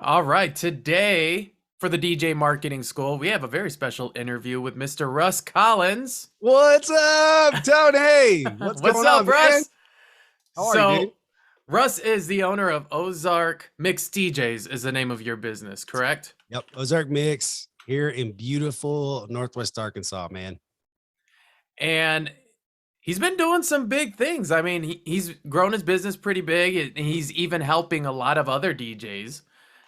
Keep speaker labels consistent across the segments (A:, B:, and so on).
A: All right, today for the DJ Marketing School, we have a very special interview with Mr. Russ Collins.
B: What's up, Tony? What's
A: What's
B: going
A: up,
B: on, man?
A: Russ?
B: How are you, dude?
A: So, Russ is the owner of Ozark Mix DJs, is the name of your business, correct?
B: Yep, Ozark Mix here in beautiful Northwest Arkansas, man.
A: And he's been doing some big things. I mean, he's grown his business pretty big, and he's even helping a lot of other DJs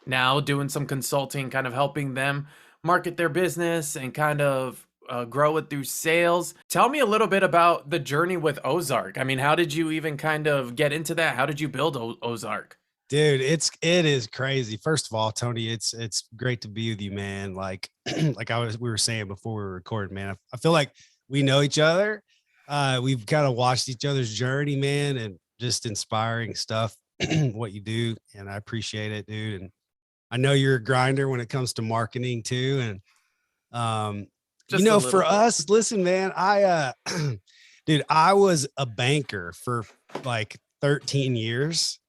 A: now, doing some consulting, kind of helping them market their business and kind of grow it through sales. Tell me a little bit about the journey with Ozark. I mean, how did you even kind of get into that? How did you build Ozark?
B: Dude, it is crazy. First of all, Tony, it's great to be with you, man. Like we were saying before we were recording, man. I feel like we know each other. We've kind of watched each other's journey, man, and just inspiring stuff what you do, and I appreciate it, dude. And I know you're a grinder when it comes to marketing too. And for us, listen, man, dude, I was a banker for like 13 years.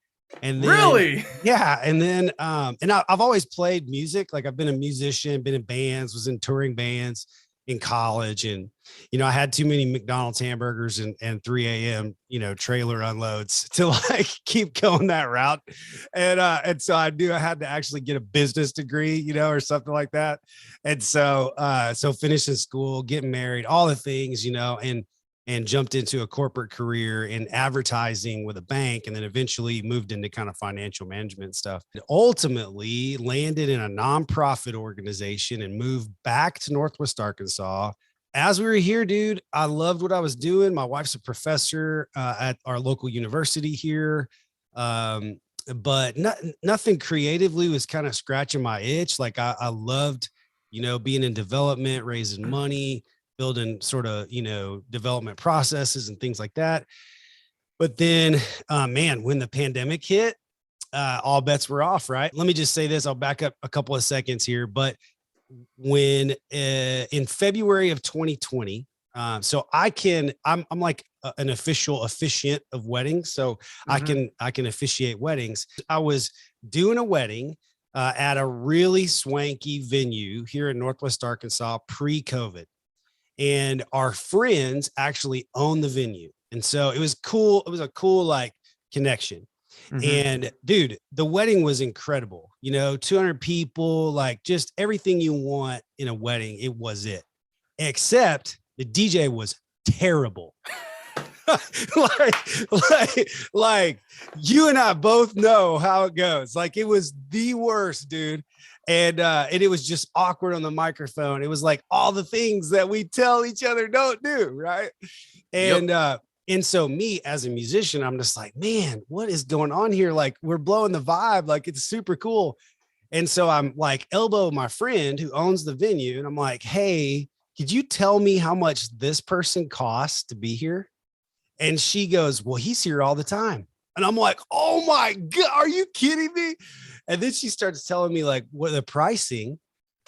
B: And then,
A: really?
B: Yeah. And then, I've always played music. Like I've been a musician, been in bands, was in touring bands in college. And, I had too many McDonald's hamburgers and 3 a.m., trailer unloads to like keep going that route. And so I had to actually get a business degree, or something like that. And so finishing school, getting married, all the things, and jumped into a corporate career in advertising with a bank, and then eventually moved into kind of financial management stuff. And ultimately landed in a nonprofit organization and moved back to Northwest Arkansas. As we were here, dude, I loved what I was doing. My wife's a professor at our local university here. But nothing creatively was kind of scratching my itch. Like I loved, being in development, raising money, building sort of, development processes and things like that. But then, man, when the pandemic hit, all bets were off, right? Let me just say this. I'll back up a couple of seconds here. But when in February of 2020, so I'm like an official officiant of weddings. So I can officiate weddings. I was doing a wedding at a really swanky venue here in Northwest Arkansas pre-COVID. And our friends actually own the venue. And so it was cool. It was a cool like connection. And dude, the wedding was incredible. 200 people, like just everything you want in a wedding. It was it, except the DJ was terrible. like you and I both know how it goes. Like it was the worst, dude. And it was just awkward on the microphone. It was like all the things that we tell each other don't do, right? And so me as a musician, I'm just like, man, what is going on here? Like we're blowing the vibe, like it's super cool. And so I'm like elbow my friend who owns the venue, and I'm like, hey, could you tell me how much this person costs to be here? And she goes, well, he's here all the time. And I'm like, oh my God, are you kidding me? And then she starts telling me like what the pricing.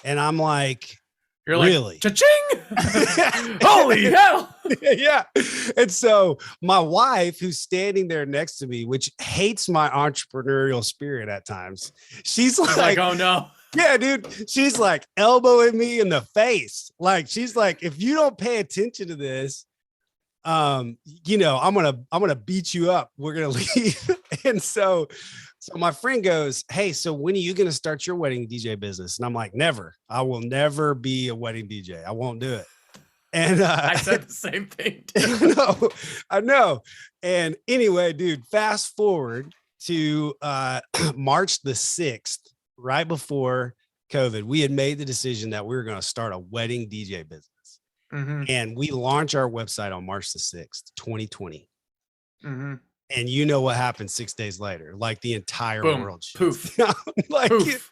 B: And I'm like,
A: you're
B: really?
A: Like, cha-ching! Holy hell.
B: Yeah. And so my wife, who's standing there next to me, which hates my entrepreneurial spirit at times, she's like,
A: oh no.
B: Yeah, dude. She's like elbowing me in the face. Like, she's like, if you don't pay attention to this, I'm gonna beat you up. We're gonna leave. And so my friend goes, hey, so when are you gonna start your wedding DJ business? And I'm like, never. I will never be a wedding DJ. I won't do it. And
A: I said the same thing
B: too. I know. And anyway, dude, fast forward to March the 6th, right before COVID, we had made the decision that we were going to start a wedding DJ business. And we launched our website on March the 6th, 2020. And you know what happened 6 days later? Like the entire world.
A: Poof.
B: Like, poof.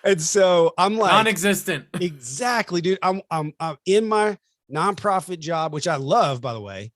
B: And so I'm like
A: non-existent.
B: Exactly, dude. I'm in my nonprofit job, which I love, by the way.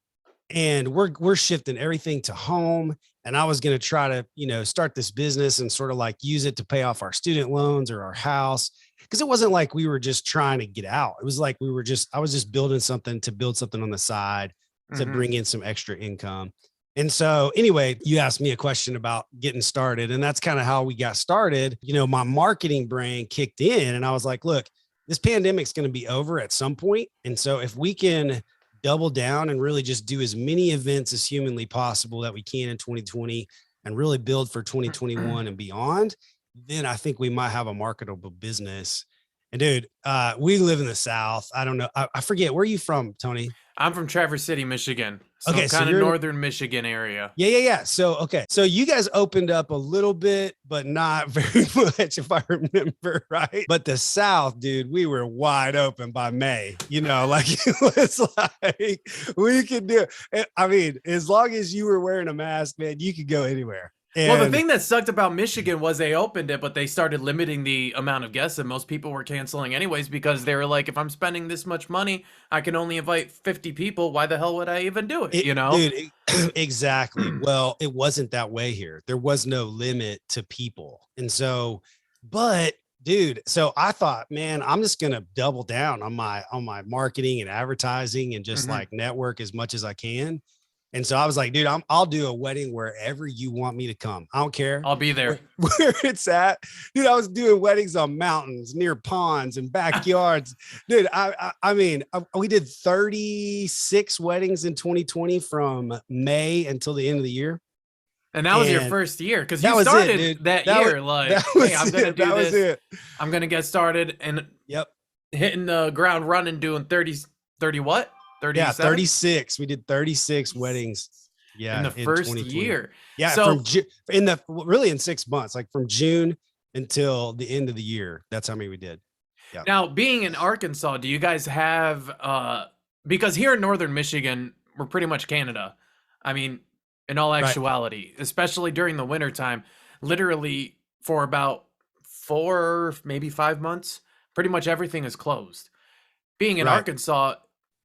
B: And we're shifting everything to home. And I was going to try to, start this business and sort of like use it to pay off our student loans or our house. Because it wasn't like we were just trying to get out. It was like I was just building something to build something on the side to bring in some extra income. And so anyway, you asked me a question about getting started, and that's kind of how we got started. My marketing brain kicked in and I was like, look, this pandemic's going to be over at some point. And so if we can double down and really just do as many events as humanly possible that we can in 2020 and really build for 2021 and beyond, then I think we might have a marketable business. And dude, we live in the South. I don't know. I forget, where are you from, Tony?
A: I'm from Traverse City, Michigan. So
B: Okay, so
A: kind of
B: you're in,
A: northern Michigan area.
B: yeah. So, okay. So you guys opened up a little bit, but not very much, if I remember right. But the South, dude, we were wide open by May, like it was like we could do it. I mean, as long as you were wearing a mask, man, you could go anywhere.
A: Well, the
B: And
A: thing that sucked about Michigan was they opened it, but they started limiting the amount of guests, and most people were canceling anyways because they were like, if I'm spending this much money, I can only invite 50 people. Why the hell would I even do it?
B: dude, exactly. Well, it wasn't that way here. There was no limit to people. And so, but dude, so I thought, man, I'm just going to double down on my marketing and advertising and just
A: Mhm.
B: like network as much as I can. And so I was like, dude, I'll do a wedding wherever you want me to come. I don't care
A: I'll be there.
B: where it's at. Dude, I was doing weddings on mountains, near ponds and backyards. Dude, I mean, we did 36 weddings in 2020 from May until the end of the year.
A: And that was your
B: And
A: first year because
B: that
A: you
B: was it,
A: started
B: dude.
A: that
B: That was,
A: year like,
B: that was
A: hey, I'm going to
B: it.
A: do
B: That was
A: this.
B: it.
A: I'm going to get started and
B: Yep.
A: hitting the ground running, doing 30 what?
B: Yeah,
A: 37?
B: 36. We did 36 weddings.
A: In
B: Yeah,
A: the
B: in
A: first
B: 2020.
A: year.
B: Yeah,
A: So
B: really in 6 months, like from June until the end of the year. That's how many we did. Yeah.
A: now being in Arkansas, do you guys have because here in northern Michigan, we're pretty much Canada. I mean, in all
B: Right.
A: actuality, especially during the winter time, literally for about 4, maybe 5 months, pretty much everything is closed. Being in
B: Right.
A: Arkansas,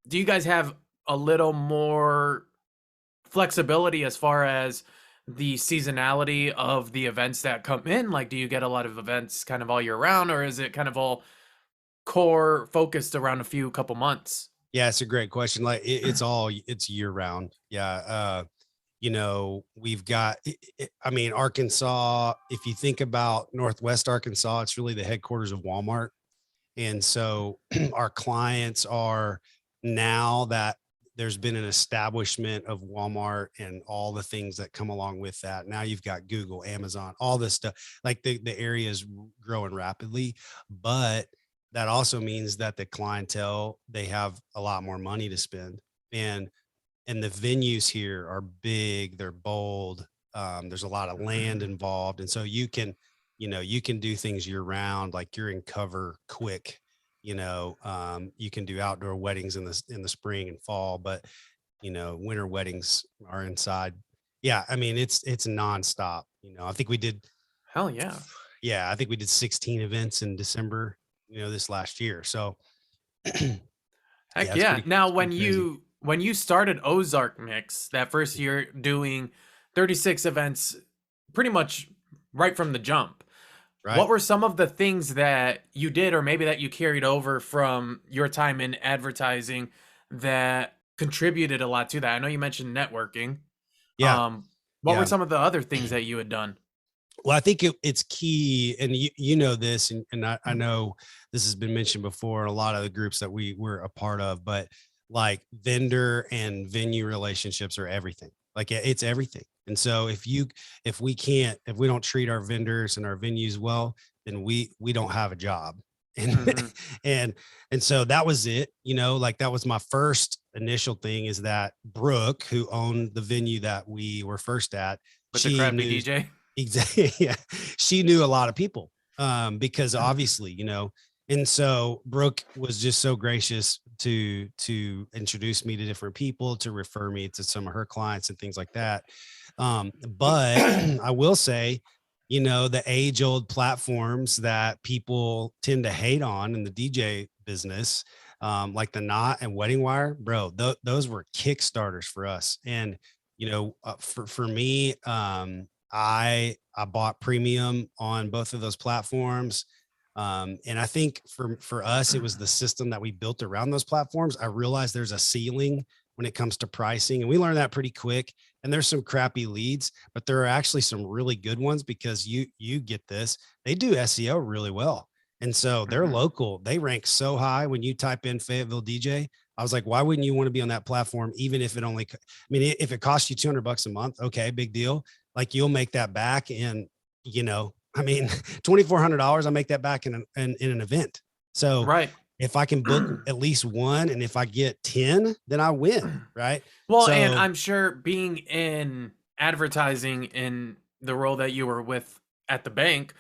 A: do you guys have a little more flexibility as far as the seasonality of the events that come in? Like, do you get a lot of events kind of all year round, or is it kind of all core focused around a few couple months?
B: Yeah, it's a great question. Like it's year round. Yeah. We've got I mean, Arkansas, if you think about Northwest Arkansas, it's really the headquarters of Walmart. And so our clients are, now that there's been an establishment of Walmart and all the things that come along with that. Now you've got Google, Amazon, all this stuff. Like the area is growing rapidly, but that also means that the clientele, they have a lot more money to spend. And the venues here are big, they're bold. There's a lot of land involved. And so you can do things year round, like you're in cover quick. You can do outdoor weddings in the spring and fall, but winter weddings are inside. Yeah, I mean it's nonstop. I think we did,
A: Hell yeah.
B: yeah, I think we did 16 events in December, this last year. So yeah,
A: Heck
B: it's
A: yeah.
B: pretty,
A: Now
B: it's pretty crazy.
A: when you started Ozark Mix that first year doing 36 events pretty much right from the jump, what
B: Right.
A: were some of the things that you did or maybe that you carried over from your time in advertising that contributed a lot to that? I know you mentioned networking.
B: Yeah.
A: Um, what were
B: Yeah.
A: some of the other things that you had done?
B: Well, I think it's key, and you know this, and I know this has been mentioned before in a lot of the groups that we were a part of, but like vendor and venue relationships are everything. Like it's everything. And so if we don't treat our vendors and our venues well, then we don't have a job. And
A: Mhm.
B: and and so that was it. Like that was my first initial thing, is that Brooke, who owned the venue that we were first at,
A: With the
B: she
A: crappy
B: knew.
A: DJ?
B: Exactly. Yeah. She knew a lot of people, because obviously, and so Brooke was just so gracious to introduce me to different people, to refer me to some of her clients and things like that. But I will say, the age old platforms that people tend to hate on in the DJ business, like the Knot and Wedding Wire, bro, those were kickstarters for us. And for me, I bought premium on both of those platforms. And I think for us, it was the system that we built around those platforms. I realized there's a ceiling when it comes to pricing. And we learned that pretty quick. And there's some crappy leads, but there are actually some really good ones because you get this. They do SEO really well. And so they're
A: Mhm.
B: local. They rank so high when you type in Fayetteville DJ. I was like, why wouldn't you want to be on that platform? Even if it only, I mean, if it costs you $200 a month, okay, big deal. Like you'll make that back in, I mean, $2,400, I make that back in an event. So
A: Right.
B: if I can book at least one, and if I get 10, then I win. Right.
A: Well, and
B: So
A: I'm sure being in advertising in the role that you were with at the bank,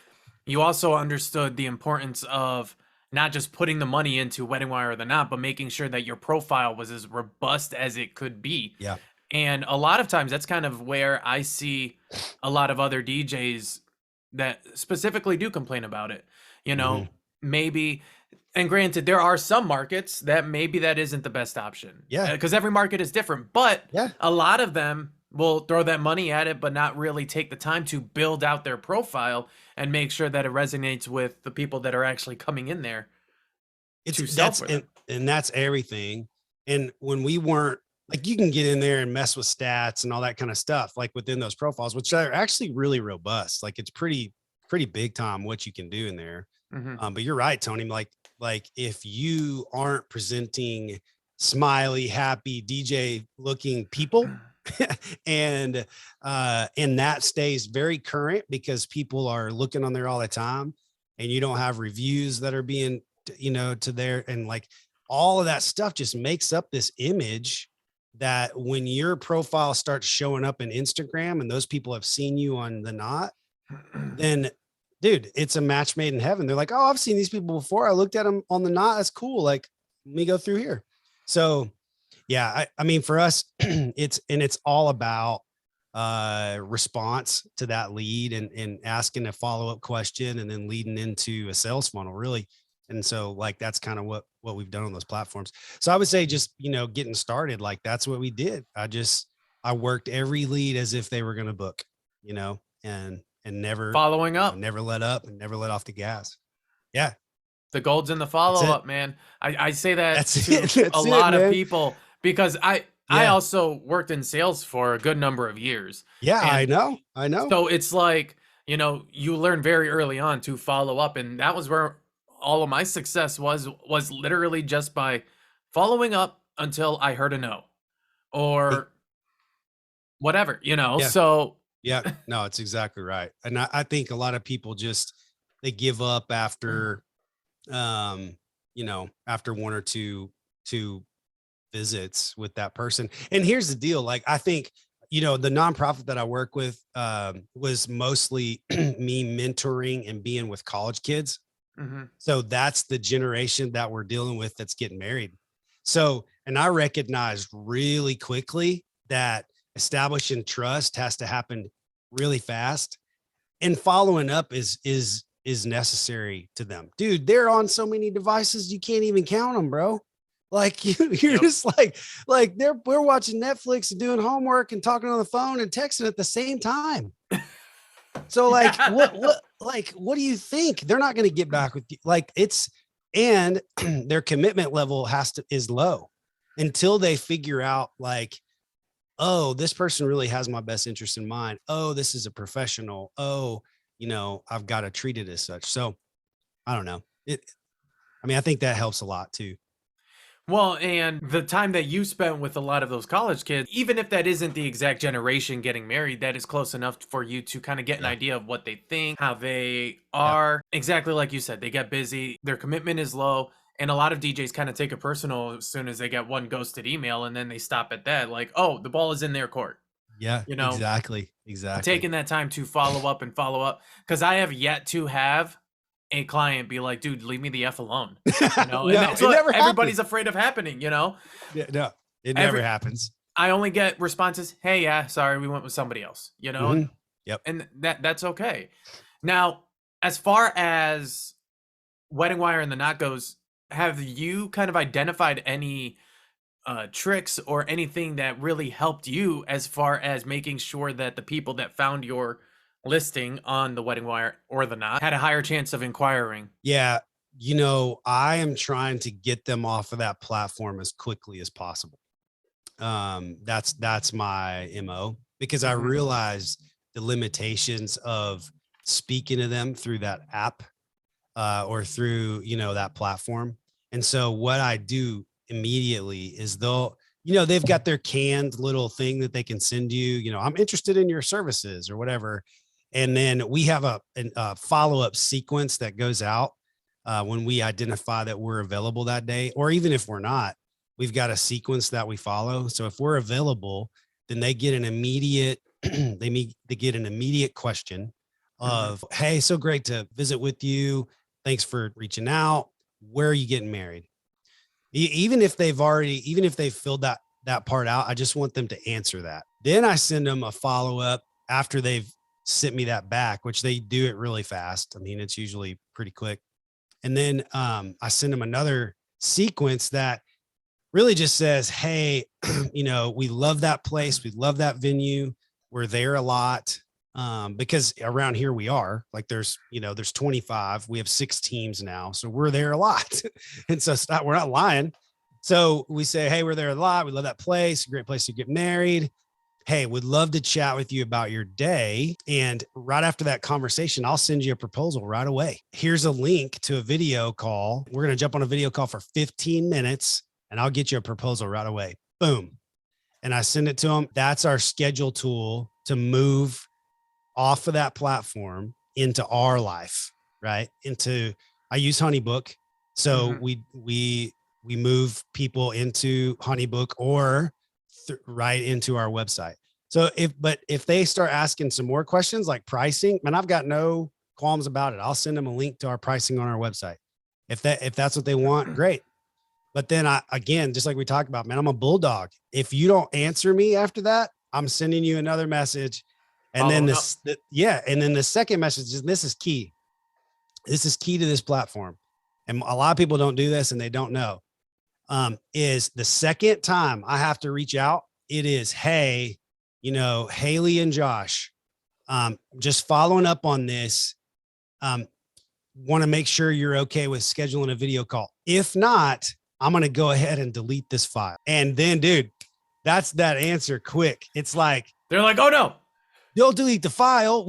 A: you also understood the importance of not just putting the money into Wedding Wire or the Knot, but making sure that your profile was as robust as it could be.
B: yeah.
A: And a lot of times that's kind of where I see a lot of other DJs that specifically do complain about it. You know,
B: Mhm.
A: maybe, and granted, there are some markets that maybe that isn't the best option
B: Yeah.
A: because every market is different, but
B: Yeah.
A: a lot of them will throw that money at it, but not really take the time to build out their profile and make sure that it resonates with the people that are actually coming in there
B: It's
A: to sell
B: that's
A: for them.
B: and that's everything. And when we weren't like, you can get in there and mess with stats and all that kind of stuff, like within those profiles, which are actually really robust. Like it's pretty big time what you can do in there.
A: Hmm.
B: But you're right, Tony. Like if you aren't presenting smiley, happy DJ looking people, and that stays very current because people are looking on there all the time, and you don't have reviews that are being, to there, and like all of that stuff just makes up this image that when your profile starts showing up in Instagram and those people have seen you on the Knot, then dude, it's a match made in heaven. They're like, oh, I've seen these people before. I looked at them on the Knot. That's cool. Like, let me go through here. So yeah, I mean, for us, it's all about response to that lead, and asking a follow-up question, and then leading into a sales funnel, really. And so like that's kind of what we've done on those platforms. So I would say just, getting started, like that's what we did. I worked every lead as if they were going to book, and never,
A: Following up.
B: never let up and never let off the gas. Yeah,
A: The gold's in the
B: that's it.
A: follow-up, man. I say that
B: That's it.
A: to a
B: That's it,
A: lot of
B: man.
A: people because I
B: Yeah.
A: also worked in sales for a good number of years.
B: Yeah, I
A: And
B: know. I know.
A: so it's like, you learn very early on to follow up, and that was where all of my success was literally just by following up until I heard a no
B: It-
A: or whatever.
B: yeah.
A: So
B: Yeah. No, it's exactly right. And I think a lot of people just, they give up after, after one or two visits with that person. And here's the deal. Like, I think, the nonprofit that I work with, was mostly me mentoring and being with college kids.
A: mhm.
B: So that's the generation that we're dealing with that's getting married. So, and I recognized really quickly that establishing trust has to happen really fast, and following up is necessary to them. Dude, they're on so many devices you can't even count them, bro. Like you're
A: Yep.
B: just like we're watching Netflix and doing homework and talking on the phone and texting at the same time. So like what do you think? They're not going to get back with you. Like and their commitment level is low until they figure out like, oh, this person really has my best interest in mind. Oh, this is a professional. Oh, I've got to treat it as such. So I don't know. I mean, I think that helps a lot too.
A: Well, and the time that you spent with a lot of those college kids, even if that isn't the exact generation getting married, that is close enough for you to kind of get an
B: Yeah.
A: idea of what they think, how they
B: Yeah.
A: are. Exactly like you said, they get busy, their commitment is low. And a lot of DJs kind of take it personal as soon as they get one ghosted email and then they stop at that. Like, oh, the ball is in their court.
B: Yeah,
A: You know,
B: exactly. Exactly.
A: taking that time to follow up and follow up. Cause I have yet to have a client be like, dude, leave me the F alone. And
B: No,
A: that's
B: it
A: what
B: never happens.
A: everybody's afraid of happening.
B: Yeah, no, it never
A: Every
B: happens.
A: I only get responses, "Hey, yeah, sorry, we went with somebody else,"
B: Mhm. Yep.
A: and that's okay. Now, as far as Wedding Wire and the Knot goes, have you kind of identified any tricks or anything that really helped you as far as making sure that the people that found your listing on the Wedding Wire or the Knot had a higher chance of inquiring?
B: Yeah, I am trying to get them off of that platform as quickly as possible. That's my MO, because I realized the limitations of speaking to them through that app, or through, that platform. And so what I do immediately is they've got their canned little thing that they can send you, I'm interested in your services or whatever. And then we have a follow-up sequence that goes out when we identify that we're available that day, or even if we're not, we've got a sequence that we follow. So if we're available, then they get an immediate, they get an immediate question of, hey, so great to visit with you. Thanks for reaching out. Where are you getting married? Even if they've filled that part out, I just want them to answer that. Then I send them a follow-up after they've sent me that back, which they do it really fast. I mean, it's usually pretty quick. And then I send them another sequence that really just says, hey, we love that place. We love that venue. We're there a lot. Because around here we are like, there's 25, we have 6 teams now. So we're there a lot. And so we're not lying. So we say, hey, we're there a lot. We love that place. Great place to get married. Hey, would love to chat with you about your day. And right after that conversation, I'll send you a proposal right away. Here's a link to a video call. We're going to jump on a video call for 15 minutes and I'll get you a proposal right away. Boom. And I send it to them. That's our schedule tool to move off of that platform into our life, right? I use HoneyBook. So we move people into HoneyBook or right into our website. So if they start asking some more questions like pricing, man, I've got no qualms about it. I'll send them a link to our pricing on our website. If that's what they want, great. But then again, just like we talked about, man, I'm a bulldog. If you don't answer me after that, I'm sending you another message. And then and then the second message is, this is key. This is key to this platform. And a lot of people don't do this and they don't know. Is the second time I have to reach out, it is, hey, Haley and Josh, just following up on this. Want to make sure you're okay with scheduling a video call. If not, I'm going to go ahead and delete this file. And then, dude, that's that answer quick. It's like,
A: they're like, oh no.
B: They'll delete the file.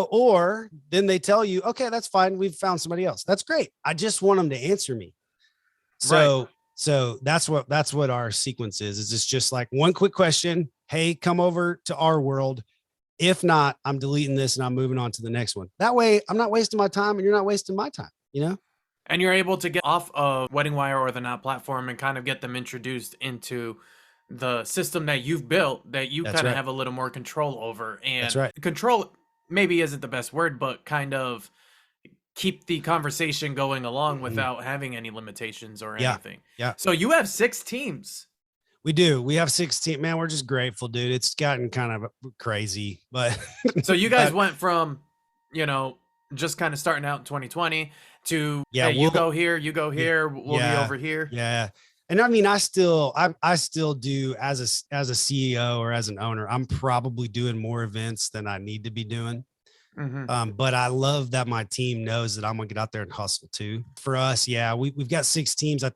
B: Or then they tell you, okay, that's fine. We've found somebody else. That's great. I just want them to answer me. So that's what our sequence is. It's just like one quick question. Hey, come over to our world. If not, I'm deleting this and I'm moving on to the next one. That way I'm not wasting my time and you're not wasting my time, And
A: you're able to get off of Wedding Wire or the Knot platform and kind of get them introduced into the system that you've built that you kind of have a little more control over. And control maybe isn't the best word, but kind of keep the conversation going along without having any limitations or anything.
B: Yeah.
A: So you have 6 teams.
B: We do. We have 16, man. We're just grateful, dude. It's gotten kind of crazy, but
A: so you guys went from, just kind of starting out in 2020 to, hey, you go here, we'll be over here.
B: Yeah. And I mean, I still do as a CEO or as an owner, I'm probably doing more events than I need to be doing. But I love that my team knows that I'm gonna get out there and hustle too. For us, we've got 6 teams. I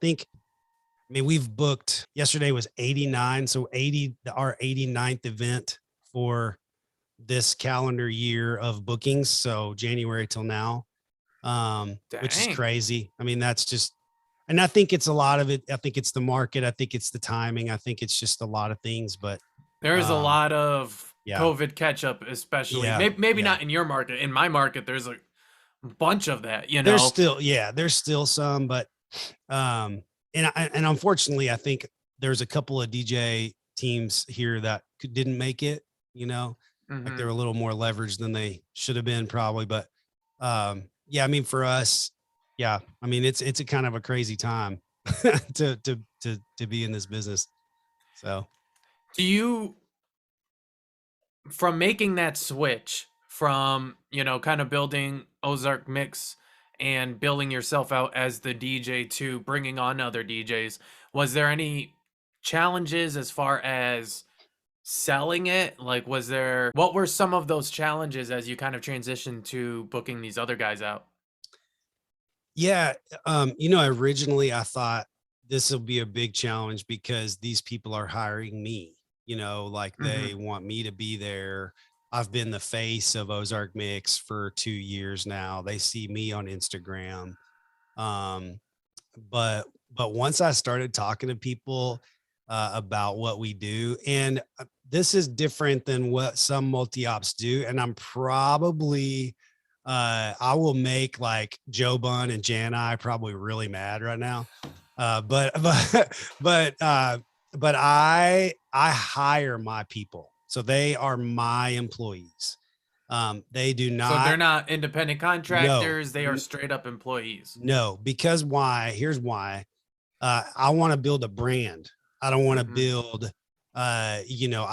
B: mean, we've booked, yesterday was 89. So our 89th event for this calendar year of bookings. So January till now, which is crazy. I mean, that's just, and I think it's a lot of it. I think it's the market. I think it's the timing. I think it's just a lot of things, but
A: there's a lot of COVID catch up, especially maybe not in your market. In my market, there's a bunch of that,
B: There's still some, but, and unfortunately, I think there's a couple of DJ teams here that didn't make it, like they're a little more leveraged than they should have been probably. But I mean, for us, I mean, it's a kind of a crazy time to be in this business. So
A: do you, from making that switch from, kind of building Ozark Mix and building yourself out as the DJ to bringing on other DJs, was there any challenges as far as selling it? Like, what were some of those challenges as you kind of transitioned to booking these other guys out?
B: Originally I thought this will be a big challenge because these people are hiring me, like they
A: Mhm.
B: want me to be there. I've been the face of Ozark Mix for 2 years now. They see me on Instagram. Um, but once I started talking to people about what we do, and this is different than what some multi-ops do, and I'm probably I will make like Joe Bun and Jan I probably really mad right now. But but uh but I hire my people. So they are my employees. They do
A: So they're
B: not.
A: not independent
B: No,
A: contractors, they are straight up employees.
B: no, because why? Here's why. I want to build a brand. I don't want to
A: Mhm.
B: build, I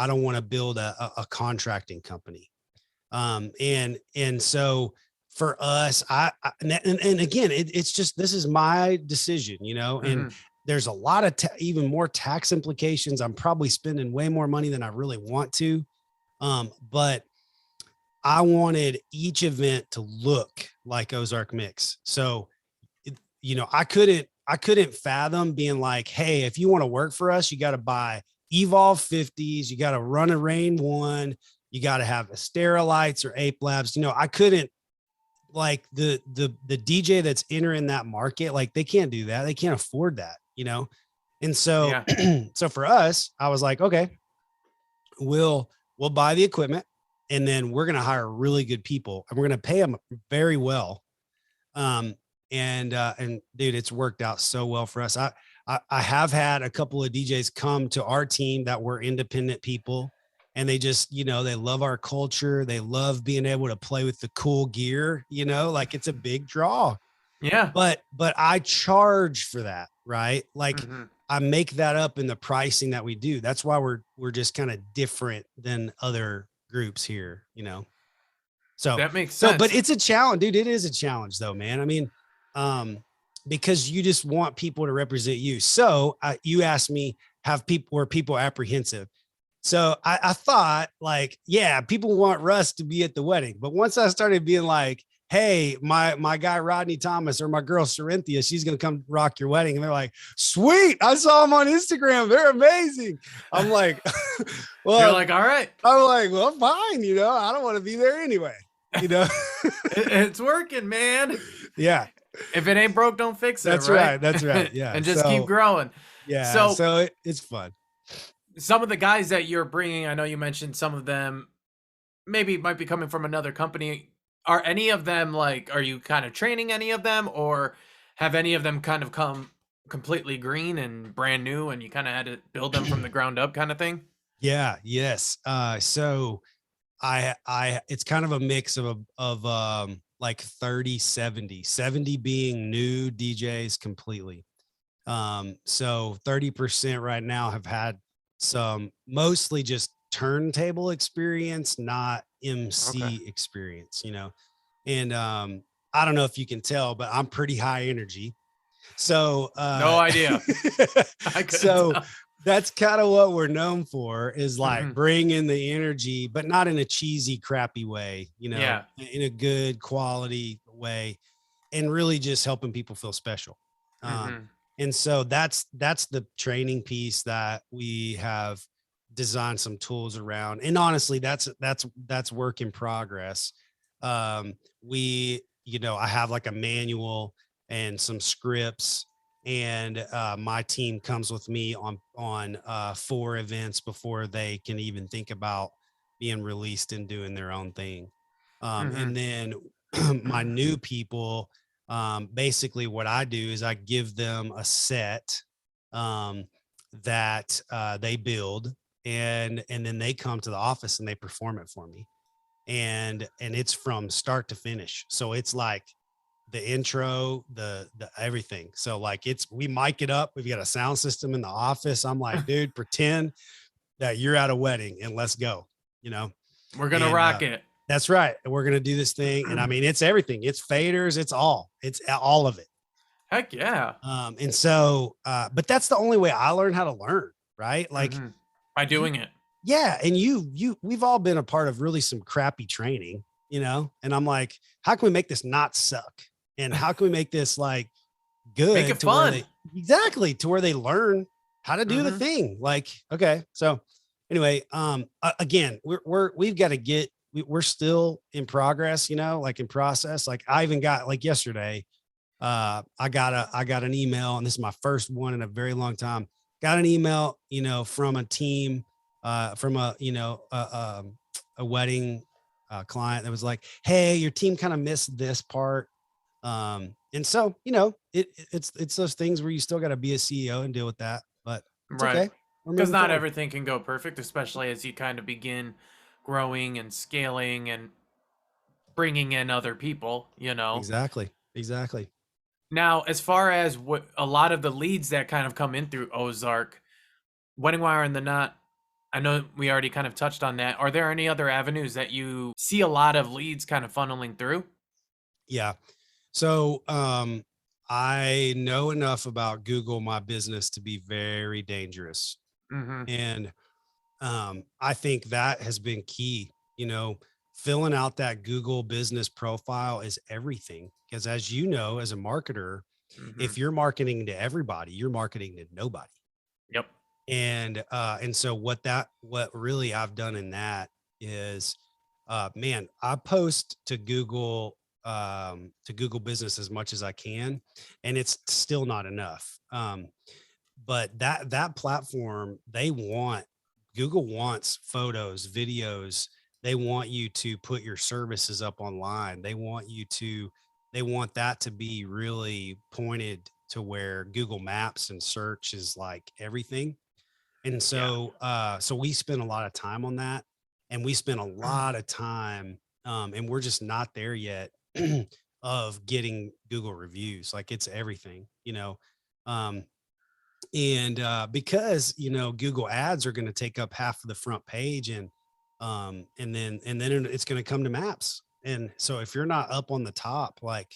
B: don't want to build a contracting company. And so for us, and again, it's just, this is my decision, and
A: Mhm.
B: there's a lot of even more tax implications. I'm probably spending way more money than I really want to. But I wanted each event to look like Ozark Mix. So, I couldn't fathom being like, hey, if you want to work for us, you got to buy Evolve 50s, you got to run a Rain One, you got to have Sterilites or Ape Labs. I couldn't, like, the DJ that's entering that market, like, they can't do that. They can't afford that. And so,
A: Yeah.
B: so for us, I was like, okay, we'll buy the equipment, and then we're going to hire really good people, and we're going to pay them very well. um and dude, it's worked out so well for us. I have had a couple of DJs come to our team that were independent people, and they just, they love our culture, they love being able to play with the cool gear, like, it's a big draw.
A: Yeah.
B: But I charge for that, right? Like,
A: Mhm.
B: I make that up in the pricing that we do. That's why we're just kind of different than other groups here. So,
A: That makes
B: but
A: sense.
B: it's a challenge, dude. It is a challenge though, man. I mean, um, because you just want people to represent you. So you asked me, were people apprehensive? So I thought, like, yeah, people want Russ to be at the wedding. But once I started being like, hey, my guy Rodney Thomas or my girl Corinthia, she's gonna come rock your wedding, and they're like, sweet, I saw them on Instagram, they're amazing. I'm like,
A: You're
B: well,
A: like, "All right,
B: I'm like, well, fine, I don't want to be there anyway, you know.
A: it's working, man.
B: Yeah,
A: If it ain't broke, don't fix it,
B: that's
A: right?"
B: right. That's right. Yeah.
A: And just keep
B: So
A: growing.
B: yeah,
A: So,
B: so it's fun.
A: some of the guys that you're bringing, I know you mentioned some of them maybe might be coming from another company. Are any of them like, are you kind of training any of them, or have any of them kind of come completely green and brand new and you kind of had to build them from the ground up kind of thing?
B: Yeah. Yes. So it's kind of a mix of like 30, 70 being new DJs completely. So 30% right now have had some, mostly just turntable experience, not
A: Okay.
B: MC experience. And I don't know if you can tell, but I'm pretty high energy. So
A: No idea. I couldn't
B: so
A: tell.
B: that's kind of what we're known for, is like
A: Mhm.
B: bringing the energy, but not in a cheesy, crappy way,
A: Yeah.
B: in a good quality way, and really just helping people feel special. Um,
A: Mhm.
B: and so that's the training piece that we have designed some tools around. And honestly, that's work in progress. We, I have like a manual and some scripts, and my team comes with me on 4 events before they can even think about being released and doing their own thing. And
A: Mhm.
B: then my new people, basically what I do is I give them a set um, that they build, and then they come to the office and they perform it for me, and it's from start to finish. So it's like the intro, the everything. So like, we mic it up. We've got a sound system in the office. I'm like, dude, pretend that you're at a wedding and let's go, you know?
A: We're gonna
B: And
A: rock it.
B: that's right. We're going to do this thing. And I mean, it's everything. It's faders. It's all of it.
A: Heck yeah.
B: And so, but that's the only way I learned how to learn, right? Like,
A: Mhm. By
B: you,
A: doing it.
B: yeah. And we've all been a part of really some crappy training. And I'm like, how can we make this not suck? And how can we make this like
A: Make
B: good
A: it
B: to where they,
A: fun.
B: exactly, to where they learn how to do the
A: Mm-hmm.
B: thing. Like, okay. So anyway, again, we've got to get, we're still in progress, like in process. Like I even got like yesterday, I got an email, and this is my first one in a very long time. Got an email, from a team, from a wedding client that was like, "Hey, your team kind of missed this part." And so, it's those things where you still got to be a CEO and deal with that, but it's
A: Right.
B: okay. We're
A: Because
B: moving
A: not
B: forward.
A: everything can go perfect, especially as you kind of begin growing and scaling and bringing in other people, you know.
B: Exactly. Exactly.
A: Now, as far as what a lot of the leads that kind of come in through Ozark, Wedding Wire and the Knot, I know we already kind of touched on that. Are there any other avenues that you see a lot of leads kind of funneling through?
B: Yeah. So, I know enough about Google My Business to be very dangerous.
A: Mm-hmm.
B: And I think that has been key. Filling out that Google business profile is everything. Because as you know, as a marketer,
A: Mm-hmm.
B: if you're marketing to everybody, you're marketing to nobody.
A: Yep.
B: And so what really I've done in that is, man, I post to Google business as much as I can, and it's still not enough. But that platform, Google wants photos, videos. They want you to put your services up online. They want that to be really pointed to where Google Maps and search is like everything. And
A: Yeah.
B: so we spent a lot of time on that, and we spent a lot of time, and we're just not there yet of getting Google reviews. Like it's everything. Um, and because Google ads are going to take up half of the front page, and then it's going to come to maps. And so if you're not up on the top, like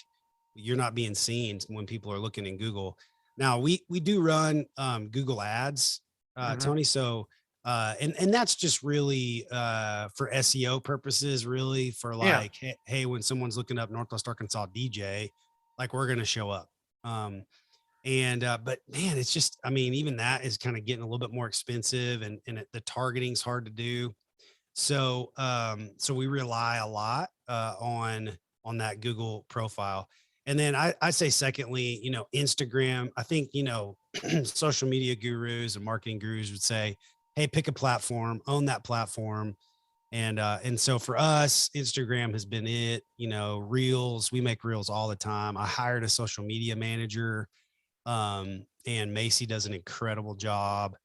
B: you're not being seen when people are looking in Google. Now we do run Google ads,
A: Mm-hmm.
B: Tony. So and that's just really for SEO purposes, really for
A: Yeah.
B: like, hey, when someone's looking up Northwest Arkansas DJ, like we're going to show up. Um and but man, it's just, I mean, even that is kind of getting a little bit more expensive, and the targeting's hard to do. So we rely a lot on that Google profile. And then I say secondly, Instagram. I think, social media gurus and marketing gurus would say, hey, pick a platform, own that platform. And so for us, Instagram has been it. Reels, we make reels all the time. I hired a social media manager, and Macy does an incredible job.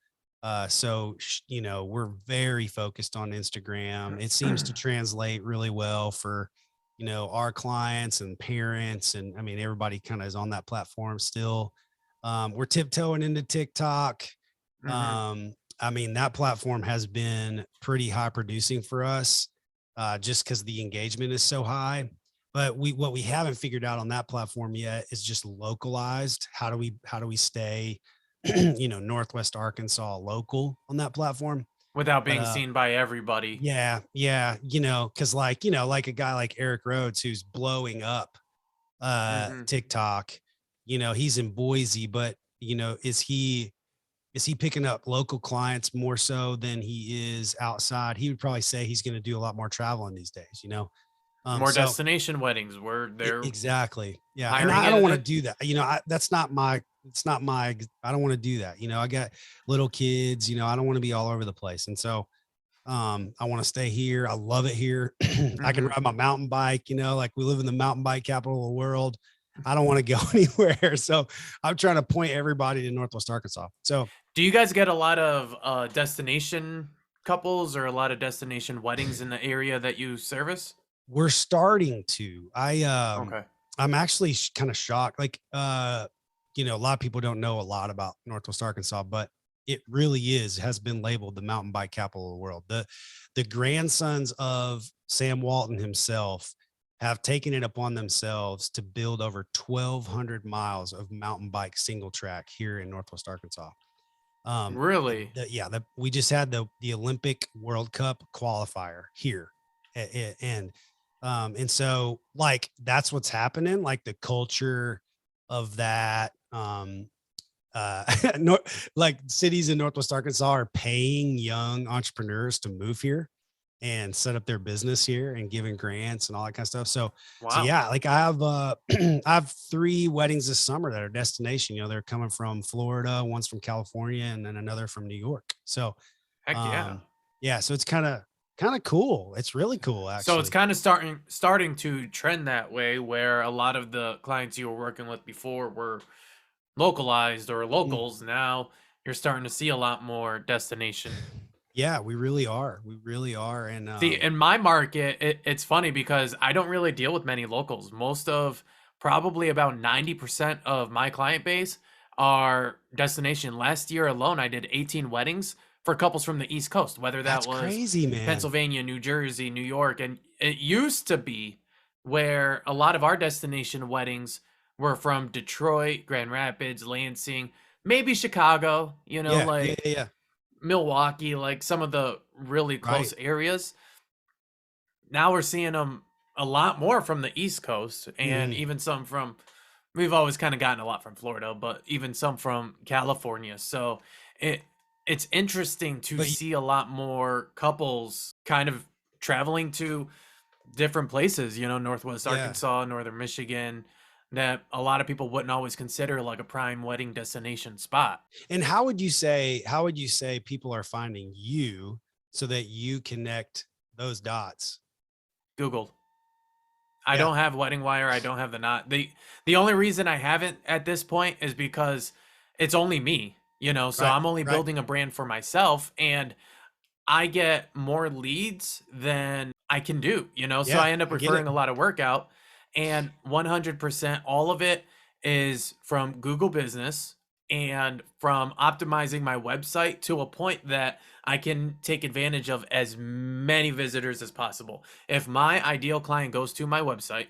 B: So we're very focused on Instagram. It seems to translate really well for, our clients and parents. And I mean, everybody kind of is on that platform still. We're tiptoeing into TikTok.
A: Mm-hmm.
B: I mean, that platform has been pretty high producing for us, just because the engagement is so high. But what we haven't figured out on that platform yet is just localized. How do we stay, Northwest Arkansas local on that platform?
A: Without
B: But
A: being seen by everybody.
B: yeah, yeah, because like a guy like Eric Rhodes who's blowing up
A: Mm-hmm.
B: TikTok, he's in Boise, but is he picking up local clients more so than he is outside? He would probably say he's going to do a lot more traveling these days.
A: More
B: So
A: destination weddings where they're
B: exactly. Yeah. And
A: hiring
B: I don't want to
A: it.
B: do that. It's not my, I don't want to do that. I got little kids, I don't want to be all over the place. And so, I want to stay here. I love it here. I can
A: Mm-hmm.
B: ride my mountain bike, like we live in the mountain bike capital of the world. I don't want to go anywhere. So I'm trying to point everybody to Northwest Arkansas. So
A: Do you guys get a lot of destination couples or a lot of destination weddings in the area that you service?
B: we're starting to,
A: Okay.
B: I'm actually kind of shocked. Like, a lot of people don't know a lot about Northwest Arkansas, but it really has been labeled the mountain bike capital of the world. The grandsons of Sam Walton himself have taken it upon themselves to build over 1,200 miles of mountain bike single track here in Northwest Arkansas.
A: Really?
B: We just had the Olympic World Cup qualifier here. And so like that's what's happening, like the culture of that, nor- like cities in Northwest Arkansas are paying young entrepreneurs to move here and set up their business here and giving grants and all that kind of stuff. So
A: Wow.
B: yeah, like I have I have 3 weddings this summer that are destination. They're coming from Florida, one's from California, and then another from New York. So
A: Heck yeah.
B: um yeah, so it's kind of cool. It's really cool
A: So it's
B: actually.
A: kind of starting to trend that way, where a lot of the clients you were working with before were localized or
B: Mm.
A: locals. Now you're starting to see a lot more destination.
B: Yeah, we really are. We really are. And
A: See, in my market, it's funny because I don't really deal with many locals. Most of probably about 90% of my client base are destination. Last year alone, I did 18 weddings for couples from the East Coast, whether that
B: that's
A: was
B: crazy, man.
A: Pennsylvania, New Jersey, New York. And it used to be where a lot of our destination weddings were from Detroit, Grand Rapids, Lansing, maybe Chicago,
B: Yeah, yeah,
A: like
B: yeah, yeah.
A: Milwaukee, like some of the really close
B: Right.
A: areas. Now we're seeing them a lot more from the East Coast, and
B: Mhm.
A: even some from, we've always kind of gotten a lot from Florida, but even some from California. So it it's interesting to
B: But
A: see a lot more couples kind of traveling to different places, Northwest
B: yeah.
A: Arkansas, Northern Michigan, that a lot of people wouldn't always consider like a prime wedding destination spot.
B: And how would you say people are finding you so that you connect those dots?
A: Googled. I
B: Yeah,
A: don't have Wedding Wire. I don't have the Knot. The only reason I haven't at this point is because it's only me, so
B: right,
A: I'm only
B: right.
A: building a brand for myself, and I get more leads than I can do, so
B: Yeah,
A: I end up
B: I get it.
A: referring a lot of work out, and 100% all of it is from Google Business and from optimizing my website to a point that I can take advantage of as many visitors as possible. If my ideal client goes to my website,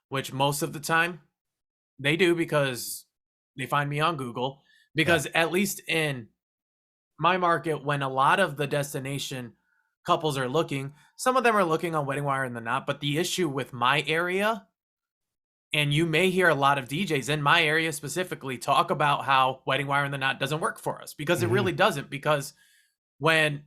A: which most of the time they do because they find me on Google,
B: Yeah.
A: because at least in my market, when a lot of the destination couples are looking, some of them are looking on Wedding Wire and the Knot. But the issue with my area, and you may hear a lot of DJs in my area specifically talk about how Wedding Wire and the Knot doesn't work for us, because it
B: Mhm.
A: really doesn't. Because when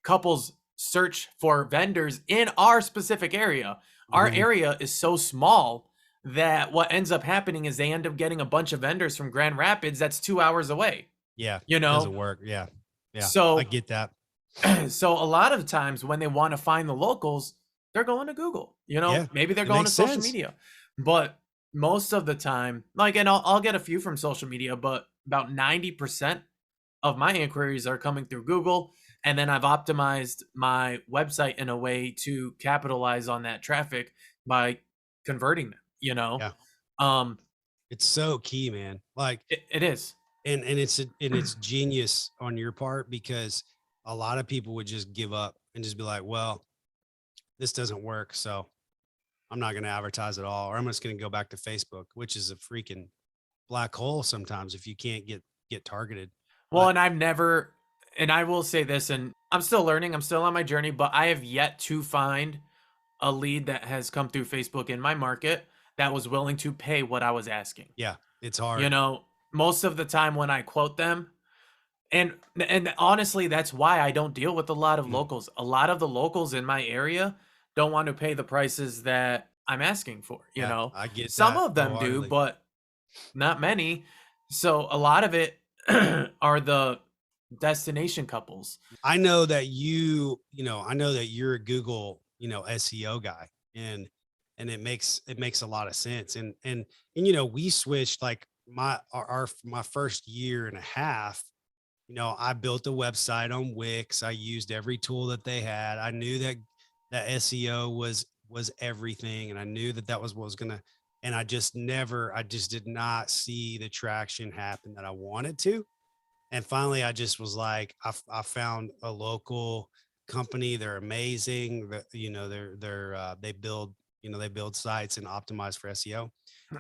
A: couples search for vendors in our specific area, our
B: Mhm.
A: area is so small that what ends up happening is they end up getting a bunch of vendors from Grand Rapids that's 2 hours away,
B: Yeah,
A: you know?
B: doesn't work. Yeah. Yeah, I
A: So
B: get that.
A: so a lot of times when they want to find the locals, they're going to Google.
B: Yeah,
A: Maybe they're
B: it
A: going to
B: makes
A: social
B: sense.
A: media. But most of the time, like, and I'll get a few from social media, but about 90% of my inquiries are coming through Google. And then I've optimized my website in a way to capitalize on that traffic by converting them.
B: Yeah.
A: Um,
B: It's so key, man. Like,
A: it is.
B: and it's genius on your part because a lot of people would just give up and just be like, well, this doesn't work, so I'm not going to advertise at all, or I'm just going to go back to Facebook, which is a freaking black hole sometimes if you can't get targeted.
A: Well,
B: But
A: and and I will say this, and I'm still learning, I'm still on my journey, but I have yet to find a lead that has come through Facebook in my market that was willing to pay what I was asking.
B: yeah, it's
A: You
B: hard.
A: know, Most of the time when I quote them, and honestly, that's why I don't deal with a lot of
B: Mm.
A: locals. A lot of the locals in my area don't want to pay the prices that I'm asking for.
B: Yeah, I get
A: Some
B: that
A: of them do,
B: wholeheartedly.
A: but not many. So a lot of it are the destination couples.
B: I know that you're a Google, SEO guy, and it makes a lot of sense. And we switched like my first year and a half. I built a website on Wix. I used every tool that they had. I knew that SEO was everything, and I knew that was what was gonna. And I just did not see the traction happen that I wanted to. And finally, I just was like, I found a local company. They're amazing. They build sites and optimize for SEO.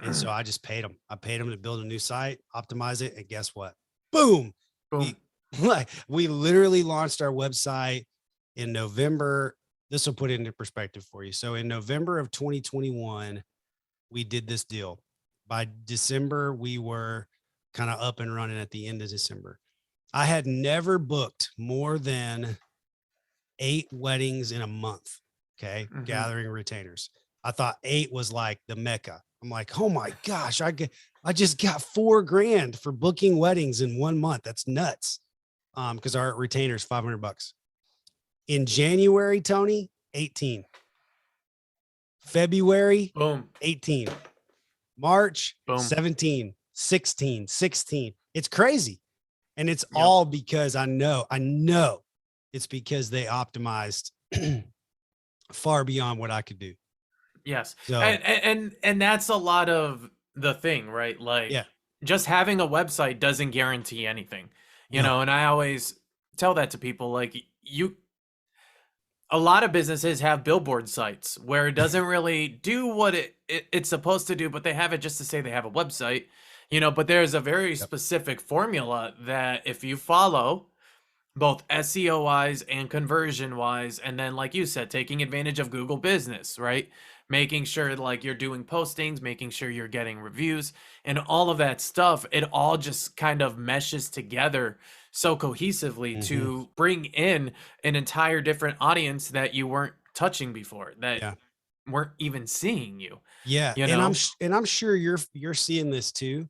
B: And so I just paid them. I paid them to build a new site, optimize it, and guess what? Boom!
A: Boom.
B: We like we literally launched our website in November. This will put it into perspective for you. So in November of 2021, we did this deal. By December, we were kind of up and running at the end of December. I had never booked more than 8 weddings in a month. Okay.
A: Mhm.
B: Gathering retainers. I thought 8 was like the Mecca. I'm like, oh my gosh, I just got $4,000 for booking weddings in 1 month. That's nuts. Because our retainer's $500. In January, Tony, 18. February,
A: Boom.
B: 18. March,
A: Boom.
B: 17, 16, 16. It's crazy. And it's
A: Yep.
B: all because I know it's because they optimized far beyond what I could do.
A: Yes.
B: So
A: And that's a lot of the thing, right? Like
B: yeah,
A: just having a website doesn't guarantee anything, you
B: no,
A: know, and I always tell that to people, like a lot of businesses have billboard sites where it doesn't really do what it's supposed to do, but they have it just to say they have a website, you know, but there's a very
B: Yep.
A: specific formula that if you follow, both SEO wise and conversion wise, and then like you said, taking advantage of Google Business, right? Making sure like you're doing postings, making sure you're getting reviews and all of that stuff, it all just kind of meshes together so cohesively to bring in an entire different audience that you weren't touching before, that
B: yeah,
A: weren't even seeing you,
B: yeah.
A: you
B: And
A: know?
B: I'm sure you're seeing this too,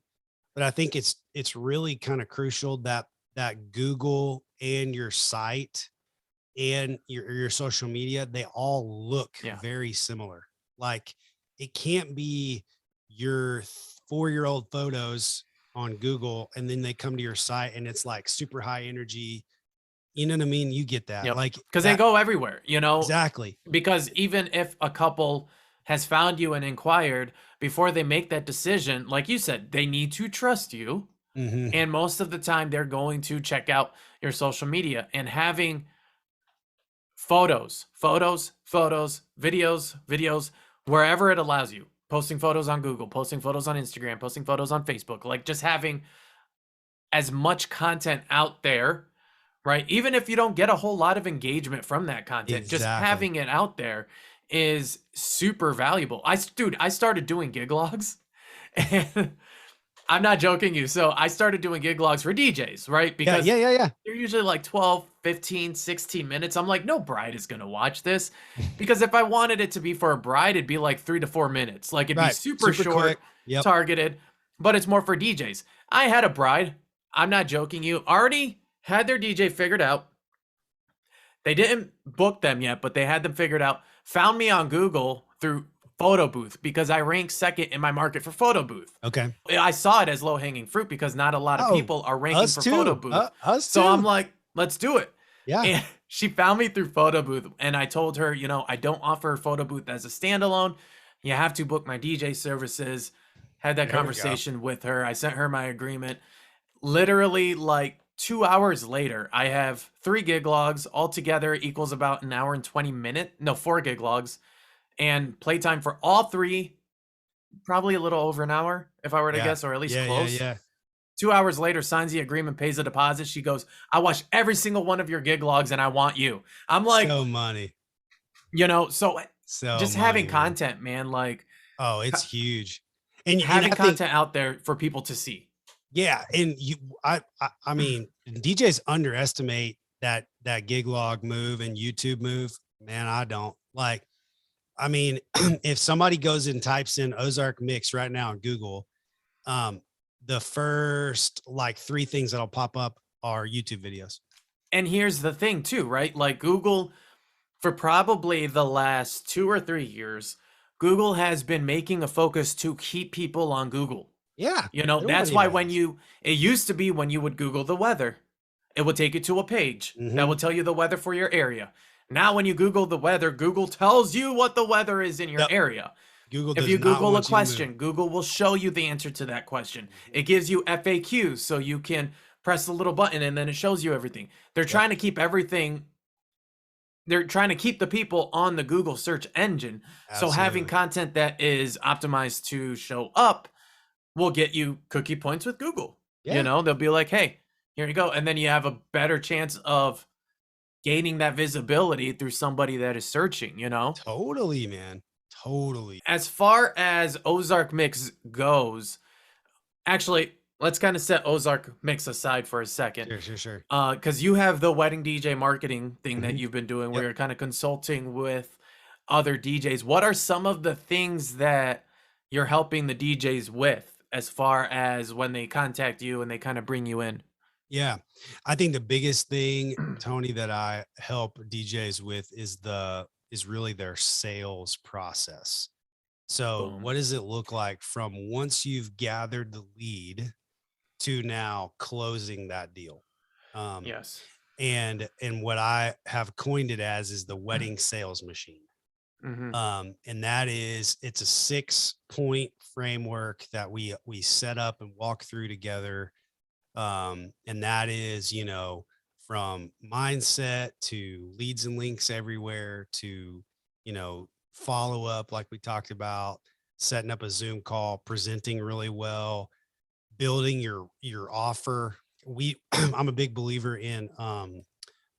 B: but I think it's really kind of crucial that Google and your site and your social media, they all look
A: Yeah.
B: very similar. Like it can't be your 4-year-old photos on Google and then they come to your site and it's like super high energy. You know what I mean? You get that.
A: Yep.
B: Like
A: Because they
B: that.
A: go everywhere, you know?
B: Exactly.
A: Because even if a couple has found you and inquired, before they make that decision, like you said, they need to trust you.
B: Mhm.
A: And most of the time, they're going to check out your social media, and having photos, videos, wherever it allows you. Posting photos on Google, posting photos on Instagram, posting photos on Facebook, like just having as much content out there, right? Even if you don't get a whole lot of engagement from that content, just
B: Exactly.
A: having it out there is super valuable. Dude, I started doing gig logs and I'm not joking you. So I started doing gig logs for DJs, right?
B: Yeah.
A: Because
B: Yeah. Yeah.
A: they're usually like 12, 15, 16 minutes. I'm like, no bride is going to watch this. Because if I wanted it to be for a bride, it'd be like 3 to 4 minutes. Like it'd be
B: Right.
A: super
B: Super quick.
A: short,
B: Yep.
A: targeted, but it's more for DJs. I had a bride, I'm not joking you, already had their DJ figured out. They didn't book them yet, but they had them figured out. Found me on Google through photo booth because I rank second in my market for photo booth.
B: Okay.
A: I saw it as low hanging fruit because not a lot of
B: Oh,
A: people are ranking
B: us
A: for photo
B: too.
A: booth.
B: Us
A: So I'm
B: too.
A: like, let's do it.
B: Yeah.
A: And she found me through photo booth, and I told her, you know, I don't offer photo booth as a standalone. You have to book my DJ services. Had that
B: There we go.
A: conversation with her. I sent her my agreement. Literally like 2 hours later, I have 3 gig logs altogether equals about an hour and 20 minutes. No, 4 gig logs, and playtime for all three, probably a little over an hour if I were to
B: Yeah.
A: guess, or at least
B: Yeah. Yeah.
A: close.
B: Yeah.
A: 2 hours later, signs the agreement, pays the deposit. She goes, I watched every single one of your gig logs and I want you. I'm like,
B: So money.
A: you know, so
B: So
A: just having
B: money, man.
A: content, man, like
B: Oh, it's huge. And
A: having
B: I think,
A: content out there for people to see.
B: yeah, and I mean, DJs underestimate that gig log move and YouTube move. Man, I don't. Like, I mean, if somebody goes and types in Ozark Mix right now on Google, um, the first like 3 things that'll pop up are YouTube videos.
A: And here's the thing too, right? Like Google, for probably the last 2 or 3 years, Google has been making a focus to keep people on Google.
B: Yeah,
A: You know,
B: they don't want
A: that's why
B: anybody
A: when
B: else.
A: it used to be when you would Google the weather, it would take you to a page that
B: Mhm.
A: would tell you the weather for your area. Now, when you Google the weather, Google tells you what the weather is in your
B: Yep.
A: area.
B: Google
A: If
B: does
A: you
B: not
A: Google a
B: want you to move.
A: question, Google will show you the answer to that question.
B: Mhm.
A: It gives you FAQs so you can press the little button and then it shows you everything. They're
B: Yep.
A: trying to keep everything, they're trying to keep the people on the Google search engine. So having
B: Absolutely.
A: content that is optimized to show up will get you cookie points with Google. You
B: Yeah.
A: know, they'll be like, hey, here you go. And then you have a better chance of gaining that visibility through somebody that is searching, you know?
B: Totally, man. Totally.
A: As far as Ozark Mix goes, actually, let's kind of set Ozark Mix aside for a second.
B: Sure.
A: Because you have the wedding DJ marketing thing that
B: Mhm.
A: you've been doing where
B: Yep.
A: you're kind of consulting with other DJs. What are some of the things that you're helping the DJs with as far as when they contact you and they kind of bring you in?
B: Yeah. I think the biggest thing, Tony, that I help DJs with is really their sales process. So
A: Boom.
B: what does it look like from once you've gathered the lead to now closing that deal? Um,
A: Yes.
B: and what I have coined it as is the wedding sales machine.
A: Mm-hmm.
B: And that is it's a 6-point framework that we set up and walk through together. And that is, from mindset to leads and links everywhere to, follow up, like we talked about, setting up a Zoom call, presenting really well, building your offer. I'm a big believer in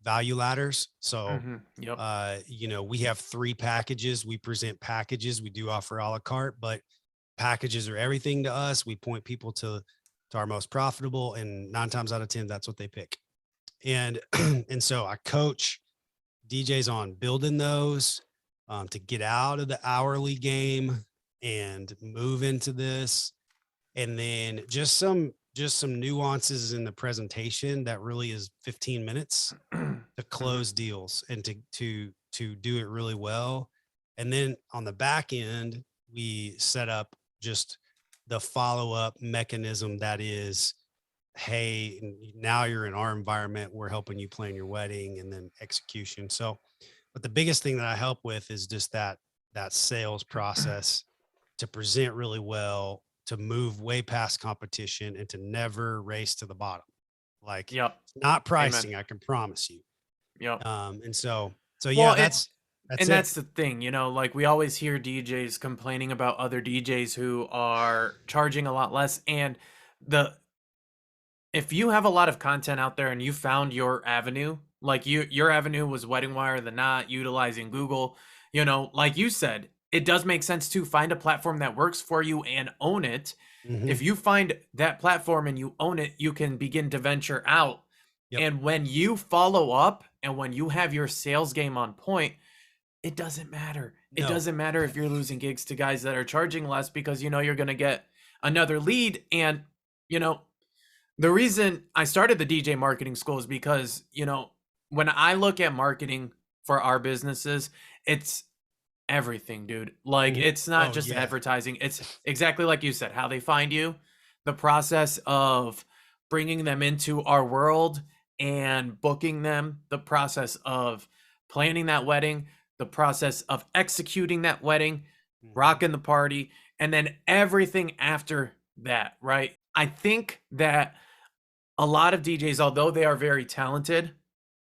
B: value ladders. So
A: Mm-hmm. Yep.
B: we have 3 packages. We present packages. We do offer a la carte, but packages are everything to us. We point people to our most profitable, and 9 times out of 10, that's what they pick. And and so I coach DJs on building those to get out of the hourly game and move into this, and then just some nuances in the presentation that really is 15 minutes to
A: Mm-hmm.
B: close deals and to do it really well. And then on the back end, we set up just the follow-up mechanism that is, hey, now you're in our environment, we're helping you plan your wedding, and then execution. So, but the biggest thing that I help with is just that sales process to present really well, to move way past competition, and to never race to the bottom. Like,
A: Yep.
B: not
A: Amen.
B: pricing, I can promise you.
A: Yep.
B: And so
A: Well,
B: yeah, that's
A: and
B: it.
A: that's the thing, like we always hear DJs complaining about other DJs who are charging a lot less. And the if you have a lot of content out there and you found your avenue, like your avenue was Wedding Wire, the not utilizing Google, like you said, it does make sense to find a platform that works for you and own it.
B: Mhm.
A: If you find that platform and you own it, you can begin to venture out.
B: Yep.
A: And when you follow up and when you have your sales game on point, it doesn't matter. It
B: No.
A: doesn't matter if you're losing gigs to guys that are charging less because you're going to get another lead. And, you know, the reason I started the DJ marketing school is because, when I look at marketing for our businesses, it's everything, dude. Like,
B: Mhm.
A: it's not
B: Oh,
A: just
B: yeah.
A: advertising. It's exactly like you said, how they find you, the process of bringing them into our world and booking them, the process of planning that wedding, the process of executing that wedding,
B: Mhm.
A: rocking the party, and then everything after that, right? I think that a lot of DJs, although they are very talented,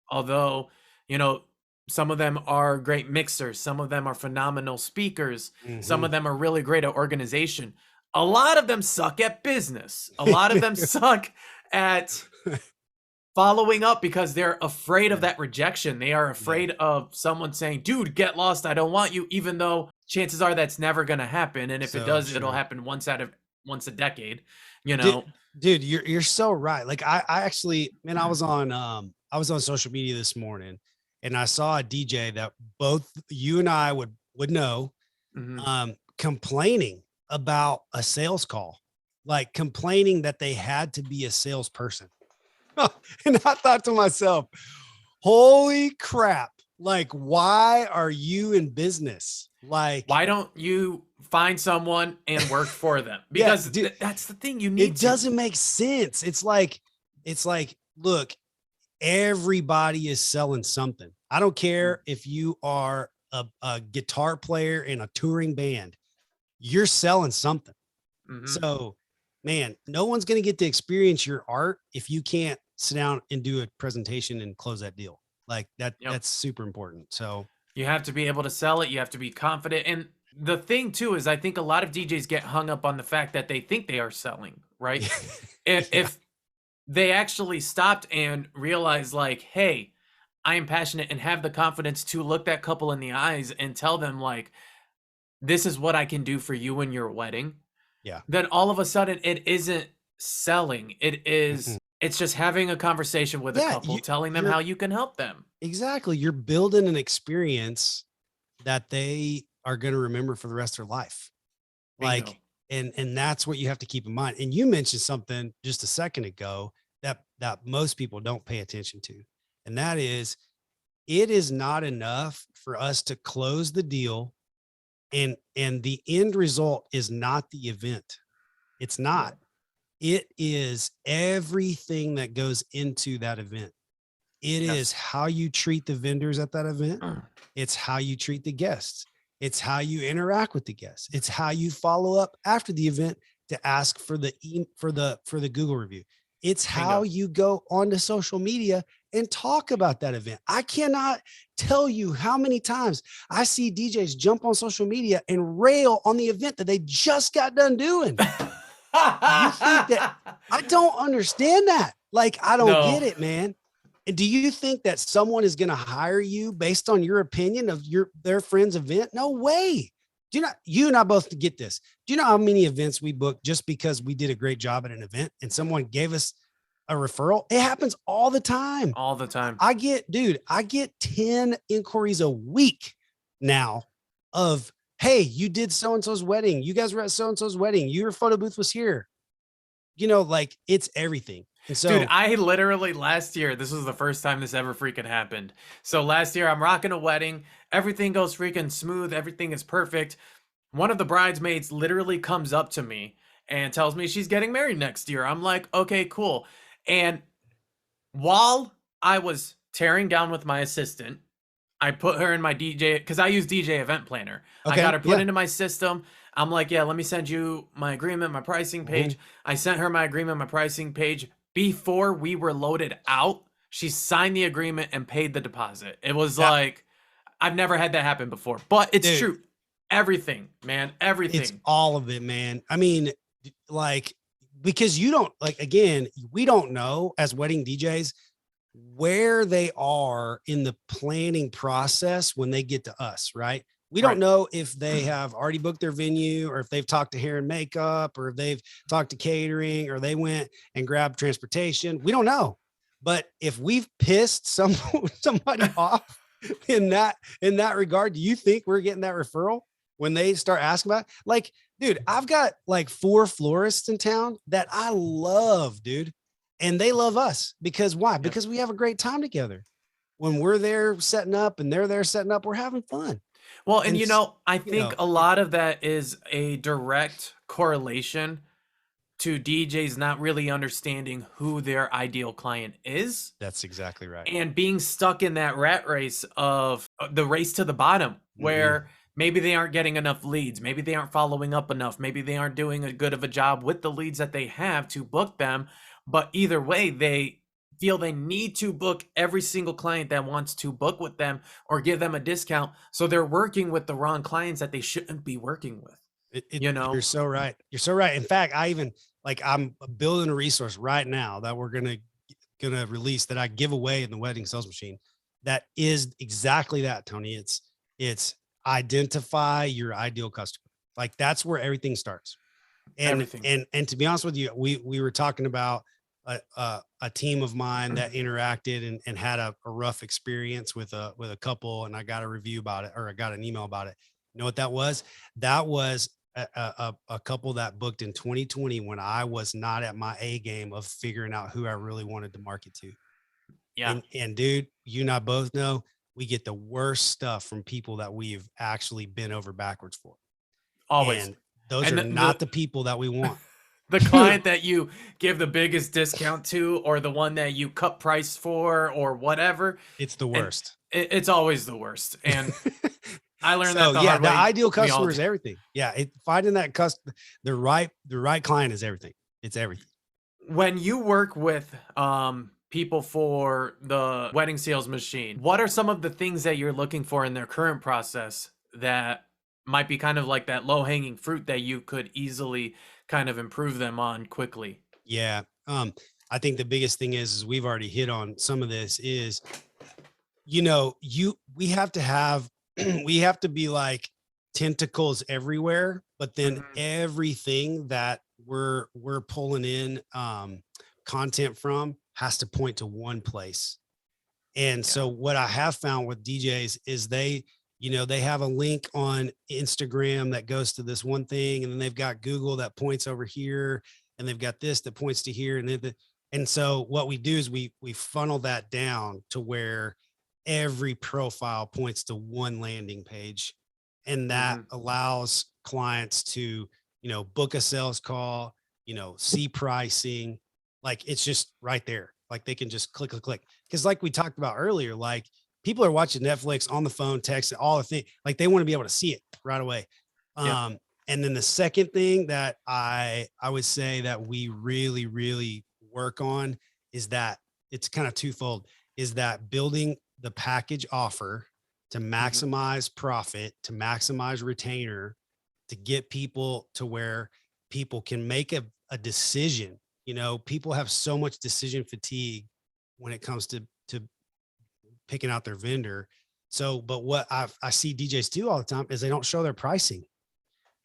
A: although, you know, some of them are great mixers, some of them are phenomenal speakers, some of
B: Mhm.
A: them are really great at organization. A lot of them suck at business. A lot of them suck at following up because they're afraid of
B: Yeah.
A: that rejection. They are
B: Yeah.
A: afraid of someone saying, "Dude, get lost. I don't want you," even though chances are that's never going to happen. And if it
B: So
A: does, it'll
B: true.
A: happen once a decade, you
B: Dude,
A: know.
B: dude, you're so right. Like I actually, man, I was on social media this morning, and I saw a DJ that both you and I would know,
A: Mhm.
B: complaining about a sales call, like complaining that they had to be a salesperson. And I thought to myself, holy crap. Like, why are you in business? Like,
A: Why don't you find someone and work for them?
B: yeah,
A: Because
B: dude,
A: that's the thing, you need
B: it
A: to.
B: doesn't make sense. It's like, look, everybody is selling something. I don't
A: Mm,
B: care if you are a guitar player in a touring band, you're selling something.
A: mhm,
B: So, man, no one's going to get to experience your art if you can't sit down and do a presentation and close that deal. Like that,
A: yep.
B: that's super important. So,
A: You have to be able to sell it, you have to be confident, and the thing too is I think a lot of DJs get hung up on the fact that they think they are selling, right?
B: yeah,
A: If they actually stopped and realized like, "Hey, I am passionate," and have the confidence to look that couple in the eyes and tell them like, "This is what I can do for you in your wedding,"
B: yeah,
A: then all of a sudden it isn't selling. It's just having a conversation with a
B: Yeah,
A: couple, telling them how you can help them.
B: exactly. You're building an experience that they are going to remember for the rest of their life.
A: Bingo.
B: Like, and that's what you have to keep in mind. And you mentioned something just a second ago that most people don't pay attention to. And that is, it is not enough for us to close the deal, and the end result is not the event. It's
A: Yeah.
B: not. It is everything that goes into that event. It is
A: Yes.
B: how you treat the vendors at that event.
A: Mm.
B: It's how you treat the guests. It's how you interact with the guests. It's how you follow up after the event to ask for the Google review. It's how
A: Bingo.
B: you go onto social media and talk about that event. I cannot tell you how many times I see DJs jump on social media and rail on the event that they just got done doing. You think that I don't understand that? Like, I don't
A: No.
B: get it, man. And do you think that someone is going to hire you based on your opinion of their friend's event? No way. Do you not, you and I both get this. Do you know how many events we booked just because we did a great job at an event and someone gave us a referral? It happens all the time.
A: All the time.
B: I get 10 inquiries a week now of, hey, you did so-and-so's wedding. You guys were at so-and-so's wedding. Your photo booth was here. Like, it's everything. And so,
A: Dude, I literally last year, this was the first time this ever freaking happened. So last year, I'm rocking a wedding. Everything goes freaking smooth. Everything is perfect. One of the bridesmaids literally comes up to me and tells me she's getting married next year. I'm like, okay, cool. And while I was tearing down with my assistant, I put her in my DJ, because I use DJ Event Planner. I
B: okay,
A: got her put
B: yeah.
A: into my system. I'm like, yeah, let me send you my agreement, my pricing page. I sent her my agreement, my pricing page. Before we were loaded out, she signed the agreement and paid the deposit. It was
B: That,
A: like, I've never had that happen before, but it's
B: dude,
A: true. Everything, man,
B: it's
A: everything.
B: all of it, man. I mean, like, because you don't, like, again, we don't know as wedding DJs where they are in the planning process when they get to us, right? We don't
A: Right.
B: know if they have already booked their venue, or if they've talked to hair and makeup, or if they've talked to catering, or they went and grabbed transportation. We don't know. But if we've pissed somebody off in that regard, do you think we're getting that referral when they start asking about it? Like, dude, I've got like 4 florists in town that I love, dude. And they love us because why?
A: Yep.
B: Because we have a great time together. When we're there setting up and they're there setting up, we're having fun.
A: Well, and
B: And
A: I think a lot of that is a direct correlation to DJs not really understanding who their ideal client is
B: that's exactly right.
A: and being stuck in that rat race of the race to the bottom, where maybe they aren't getting enough leads, maybe they aren't following up enough, maybe they aren't doing a good of a job with the leads that they have to book them. But either way, they feel they need to book every single client that wants to book with them or give them a discount. So they're working with the wrong clients that they shouldn't be working with.
B: You're so right. You're so right. In fact, I'm building a resource right now that we're gonna release that I give away in the wedding sales machine. That is exactly that, Tony. It's identify your ideal customer. Like, that's where everything starts. And
A: Everything.
B: and to be honest with you, we were talking about a team of mine that interacted and had a rough experience with a couple, and I got a review about it, or I got an email about it. You know what that was? That was a couple that booked in 2020 when I was not at my A game of figuring out who I really wanted to market to.
A: Yeah.
B: And dude, you and I both know we get the worst stuff from people that we've actually been over backwards for.
A: Always.
B: And those
A: And
B: are not the people that we want.
A: the client that you give the biggest discount to, or the one that you cut price for, or whatever,
B: It's the
A: and
B: worst.
A: it's always the worst. And I learned
B: So
A: that the
B: yeah,
A: hard
B: the
A: way.
B: ideal
A: We all
B: customer is
A: do.
B: everything. Yeah, finding that the right client is everything. It's everything.
A: When you work with people for the wedding sales machine, what are some of the things that you're looking for in their current process that might be kind of like that low-hanging fruit that you could easily kind of improve them on quickly?
B: Yeah. I think the biggest thing is we've already hit on some of this is, we have to have we have to be like tentacles everywhere, but then
A: Mhm.
B: everything that we're pulling in content from has to point to one place. And
A: Yeah.
B: so what I have found with DJs is they, they have a link on Instagram that goes to this one thing, and then they've got Google that points over here, and they've got this that points to here. And so what we do is we funnel that down to where every profile points to one landing page. And that allows clients to, book a sales call, see pricing. Like it's just right there. Like they can just click. Cause like we talked about earlier, like people are watching Netflix on the phone, text, all the things, like they want to be able to see it right away.
A: Yeah.
B: And then the second thing that I would say that we really, really work on is that it's kind of twofold, is that building the package offer to maximize profit, to maximize retainer, to get people to where people can make a decision. People have so much decision fatigue when it comes to picking out their vendor. So, but what I see DJs do all the time is they don't show their pricing.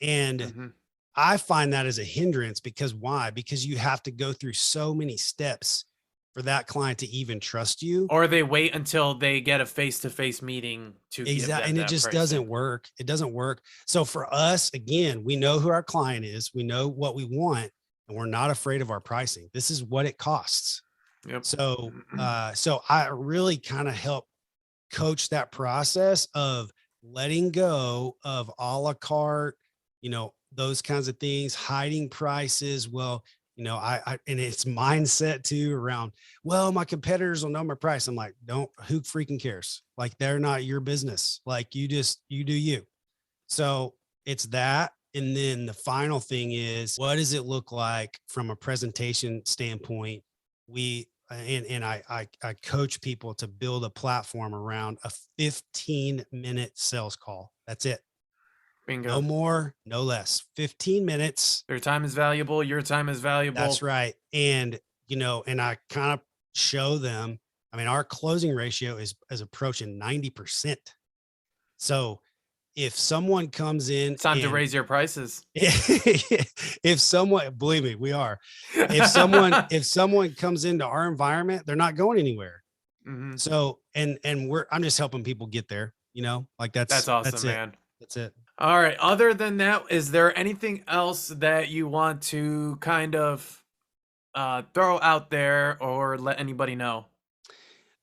B: And I find that as a hindrance because why? Because you have to go through so many steps for that client to even trust you.
A: Or they wait until they get a face-to-face meeting to give them
B: And it
A: that
B: just
A: pricing.
B: doesn't work. It doesn't work. So for us, again, we know who our client is. We know what we want, and we're not afraid of our pricing. This is what it costs.
A: Yep.
B: So, so I really kind of help coach that process of letting go of a la carte, those kinds of things, hiding prices. Well, I and it's mindset too around, well, my competitors will know my price. I'm like, who freaking cares? Like they're not your business. Like you do you. So it's that. And then the final thing is, what does it look like from a presentation standpoint? I coach people to build a platform around a 15-minute sales call. That's it.
A: Bingo.
B: No more, no less. 15 minutes.
A: Their time is valuable. Your time is valuable.
B: That's right. And, and I kind of show them, I mean, our closing ratio is approaching 90%. So if someone comes in,
A: it's time to raise your prices.
B: If someone, believe me, we are, if someone comes into our environment, they're not going anywhere. So, and I'm just helping people get there, like that's
A: awesome,
B: that's
A: man.
B: That's it.
A: All right. Other than that, is there anything else that you want to kind of throw out there or let anybody know?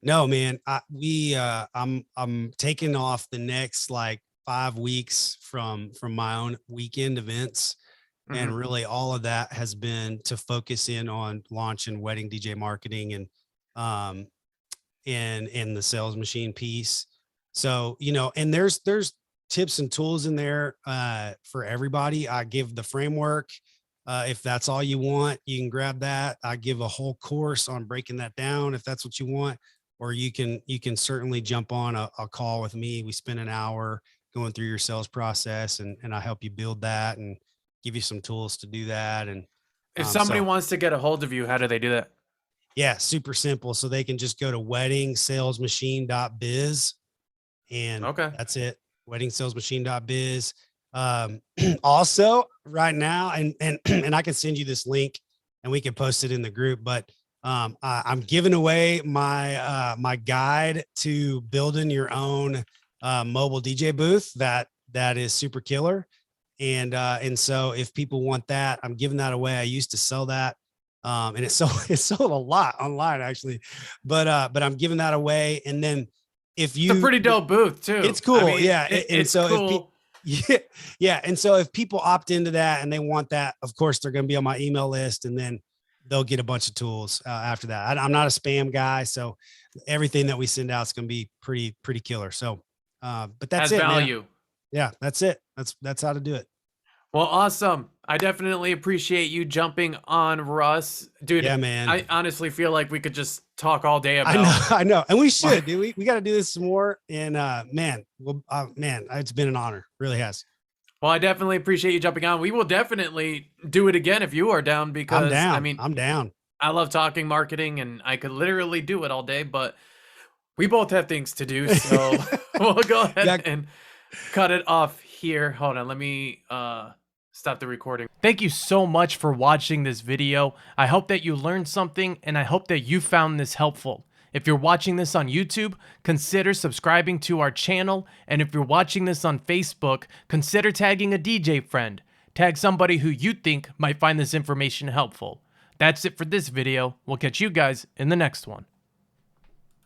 B: No, man. I'm taking off the next like 5 weeks from my own weekend events. And really all of that has been to focus in on launching wedding DJ marketing and the sales machine piece. So, and there's tips and tools in there for everybody. I give the framework. If that's all you want, you can grab that. I give a whole course on breaking that down if that's what you want, or you can certainly jump on a call with me. We spend an hour going through your sales process and I help you build that and give you some tools to do that. And
A: if somebody wants to get a hold of you, how do they do that?
B: Yeah, super simple. So they can just go to weddingsalesmachine.biz and that's it. weddingsalesmachine.biz. Also right now, and I can send you this link and we can post it in the group, but I'm giving away my guide to building your own mobile DJ booth that is super killer. And so if people want that, I'm giving that away. I used to sell that. And it sold a lot online actually, but I'm giving that away. And then it's a
A: pretty dope booth too.
B: It's cool. I mean, yeah.
A: It's cool.
B: Yeah. And so if people opt into that and they want that, of course they're going to be on my email list, and then they'll get a bunch of tools after that. I'm not a spam guy, so everything that we send out is going to be pretty killer. So, but that's it, value. Man. Yeah, that's it. That's how to do it.
A: Well, awesome. I definitely appreciate you jumping on, Russ. Dude,
B: yeah, man.
A: I honestly feel like we could just talk all day about
B: I know. And we should, dude. We got to do this some more. And man, it's been an honor. Really has.
A: Well, I definitely appreciate you jumping on. We will definitely do it again if you are down, because
B: I'm down.
A: I mean,
B: I'm down.
A: I love talking marketing and I could literally do it all day, but we both have things to do. So we'll go ahead and cut it off here. Hold on. Let me Stop the recording. Thank you so much for watching this video. I hope that you learned something, and I hope that you found this helpful. If you're watching this on YouTube, consider subscribing to our channel. And if you're watching this on Facebook, consider tagging a DJ friend. Tag somebody who you think might find this information helpful. That's it for this video. We'll catch you guys in the next one.